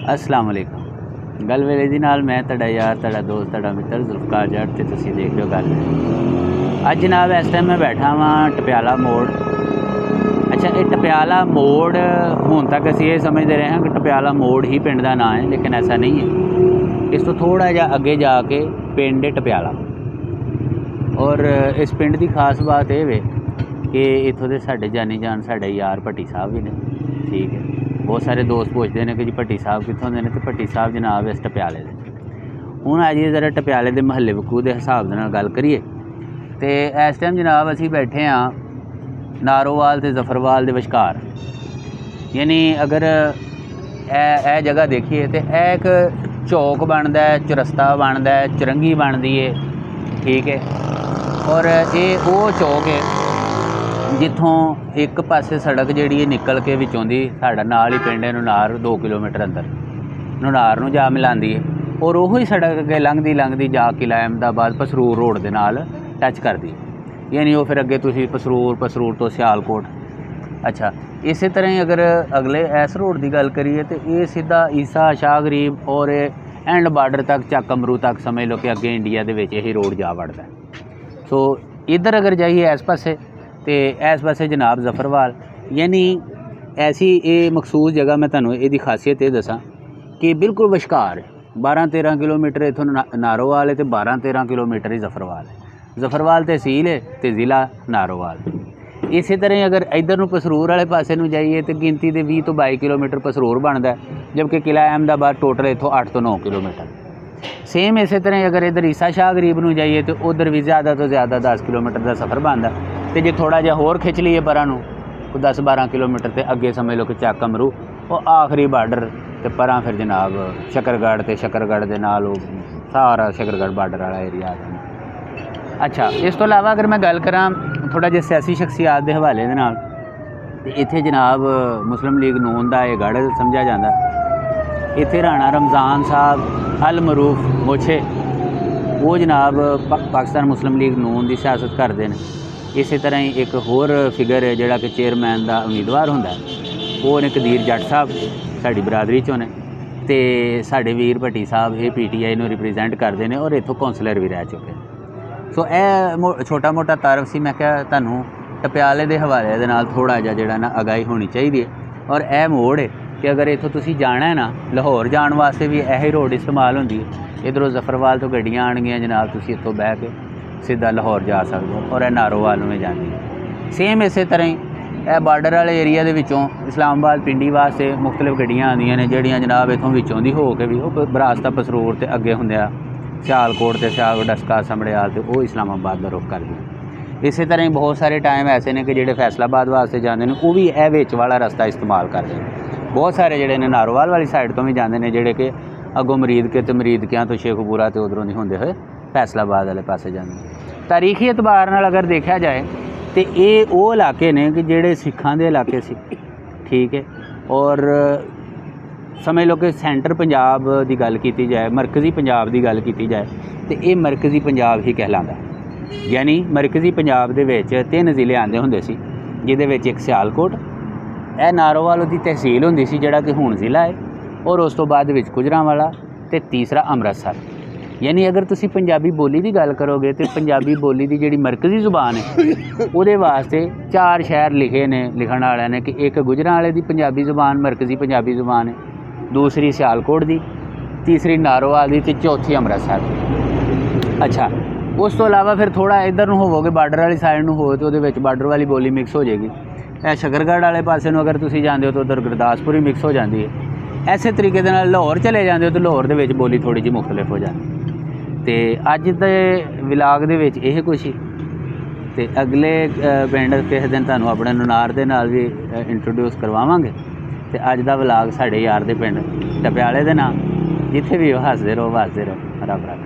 अस्सलाम वालेकुम। गल वेले दी नाल मैं तुहाडा यार, तुहाडा दोस्त, तुहाडा मित्र जुल्फकार जट ते तुसीं देख रहे हो गल वेले। अज जनाब इस टाइम मैं बैठा वां टप्याला मोड़। अच्छा, ये टप्याला मोड़ हुण तक असीं ये समझते रहे हैं कि टप्याला मोड़ ही पिंड का नाम है, लेकिन ऐसा नहीं है। इस तो थोड़ा जिहा अगे जाके पिंड है टप्याला। और इस पिंड की खास बात यह वे कि इत्थों के साडे जानी जान साडे यार भट्टी साहब भी ने। ठीक है, बहुत सारे दोस्त पूछते हैं कि जी भट्टी साहब कितों के, तो भट्टी साहब जनाब इस टप्याले दे। हुण आइए जरा टप्याले के महल्ले वकू के हिसाब के गल करिए तो इस टाइम जनाब असीं बैठे हाँ नारोवाल ते जफरवाल के विचकार। यानी अगर ए जगह देखिए तो एक चौक बनता है, चौरस्ता बनता है, चुरंगी बनती है। ठीक है, और ये वो चौक है जिथों एक पासे सड़क जी निकल के विचों दी साडा नाल ही पिंड है नुनार, 2 किलोमीटर अंदर नुनार नूं जा मिलांदी है। और वही सड़क अगे लंघदी लंघदी जा किला अहमदाबाद पसरूर रोड के नाल टच करदी है। यानी वो फिर अगे तुसीं पसरूर तो सियालकोट। अच्छा, इस तरह ही अगर अगले इस रोड की गल करिए तो ये सीधा ईसा शाह गरीब और एंड बार्डर तक चक अमरू तक समझ लो कि अगे इंडिया के यही रोड जा वड़ता है। सो इधर अगर जाइए इस पासे तो इस पासे जनाब जफरवाल। यानी ऐसी ये मखसूस जगह मैं तुहानूं इहदी खासियत ये दसां कि बिल्कुल विचकार 12-13 किलोमीटर इत्थों नारोवाल है तो 12-13 किलोमीटर ही जफरवाल है। जफरवाल तहसील है तो ज़िला नारोवाल। इस तरह ही अगर इधर नूं पसरूर वाले पासे नूं जाइए तो गिनती के 20 तो 22 किलोमीटर पसरूर बनता है, जबकि किला अहमदाबाद टोटल इत्थों 8 तो 9 किलोमीटर। सेम इस तरह अगर इधर ईसा शाह गरीब नूं जाइए तो उधर भी ज़्यादा तो ज़्यादा 10 किलोमीटर का सफ़र बनता। तो जो थोड़ा जिहा होर खिंच लीए परां नूं 10-12 किलोमीटर तो अगे समझ लो कि चक अमरू और आखिरी बार्डर तो परां फिर जनाब शकरगढ़ तो शकरगढ़ के नाल सारा शकरगढ़ बार्डर वाला एरिया आ जाता। अच्छा, इस तो इलावा अगर मैं गल करां थोड़ा जिहा सियासी शख्सियात के हवाले दे नाल ते इत्थे जनाब मुस्लिम लीग नून का यह गढ़ समझा जाता। इत्थे राणा रमज़ान साहब अल मरूफ मोछे वो जनाब पाकिस्तान मुस्लिम लीग नून की सियासत करते हैं। इस तरह ही एक होर फिगर है जिहड़ा कि चेयरमैन का उम्मीदवार होंदा है, वो ने कदीर जट साहब साडी बरादरी चों ने ते साडे वीर भट्टी साहब ये PTI नूं रिप्रजेंट करते हैं और इत्थों कौंसलर भी रह चुके हैं। सो यह छोटा मोटा तारफ सी मैं क्या तुहानूं टप्याले के हवाले दे नाल थोड़ा जिहा जिहड़ा ना आगाही होनी चाहिए। और यह मोड़ है कि अगर इत्थों तुसीं जाना है ना लाहौर जाण वास्ते भी यही रोड इस्तेमाल होंदी है। इधरों जफरवाल तो गड्डियां आणगियां जनाब, तुसीं इत्थों बह के सीधा लाहौर जा सकते हो और यह नारोवाल में जाती है। सेम इस तरह ही यह बार्डर वाले एरिया के विचों इस्लामाबाद पिंडी वास्ते मुख्तलिफ गड्डियां आंदियां ने जिहड़ियां जनाब इत्थों विचों दी हो के भी वो बरासता पसरूर ते अगे हुंदे आ सियालकोट ते सियालकोट डस्का समड़ियाल ते वो इस्लामाबाद का रुख करदी। इस तरह ही बहुत सारे टाइम ऐसे ने कि जिहड़े फैसलाबाद वास्ते जाते हैं वो भी यह विच वाला रस्ता इस्तेमाल करते हैं। बहुत सारे जिहड़े ने नारोवाल वाली साइड तो भी जाते हैं जिहड़े कि अगों मरीद के तो मरीदकियां तो शेखपुरा तो उधरों नहीं होंदे हुए फैसलाबाद वाले पासे जाते। तारीखी एतबार नाल अगर देखा जाए तो ये वो इलाके ने कि जिहड़े सिखां दे इलाके सी। ठीक है, और समझ लो कि सेंटर पंजाब की गल की जाए, मरकज़ी पंजाब की गल की जाए तो ये मरकज़ी पंजाब ही कहलाता। यानी मरकज़ी पंजाब दे विच 3 ज़िले आंदे हुंदे सी, जिहदे विच एक सियालकोट, यह नारोवाल की तहसील हुंदी सी जिहड़ा कि हुण ज़िला है, और उस तो बाद विच गुजरांवाला ते तीसरा अमृतसर। यानी अगर तुसी पंजाबी बोली की गल करोगे तो पंजाबी बोली की जिहड़ी मरकज़ी जुबान है उहदे वास्ते 4 शहर लिखे ने लिखण वालियां ने कि एक गुजरांवाले की पंजाबी जुबान मरकज़ी पंजाबी जुबान है, दूसरी सियालकोट की, तीसरी नारोवाल की, चौथी अमृतसर। अच्छा, उस तो इलावा फिर थोड़ा इधर नूं होवोगे बार्डर वाली साइड नूं हो तो उहदे विच बार्डर वाली बोली मिक्स हो जाएगी। शकरगढ़ वाले पासे नूं अगर तुसीं जांदे हो तो उधर गुरदासपुरी मिक्स हो जाती है। ऐसे तरीके दे नाल लाहौर चले जाते हो तो लाहौर दे विच बोली थोड़ी जी मुख्तलिफ हो जाती। तो अज दे विलाग दे विच यह कुछ ही ते अगले पिंड किस दिन तुहानूं अपने नुनार दे नाल भी इंट्रोड्यूस करवावांगे। तो अज दा विलाग साडे यार दे पिंड टप्याले दे नाल, जिथे भी हो हसदे रहो वसदे रहो, रब रखा।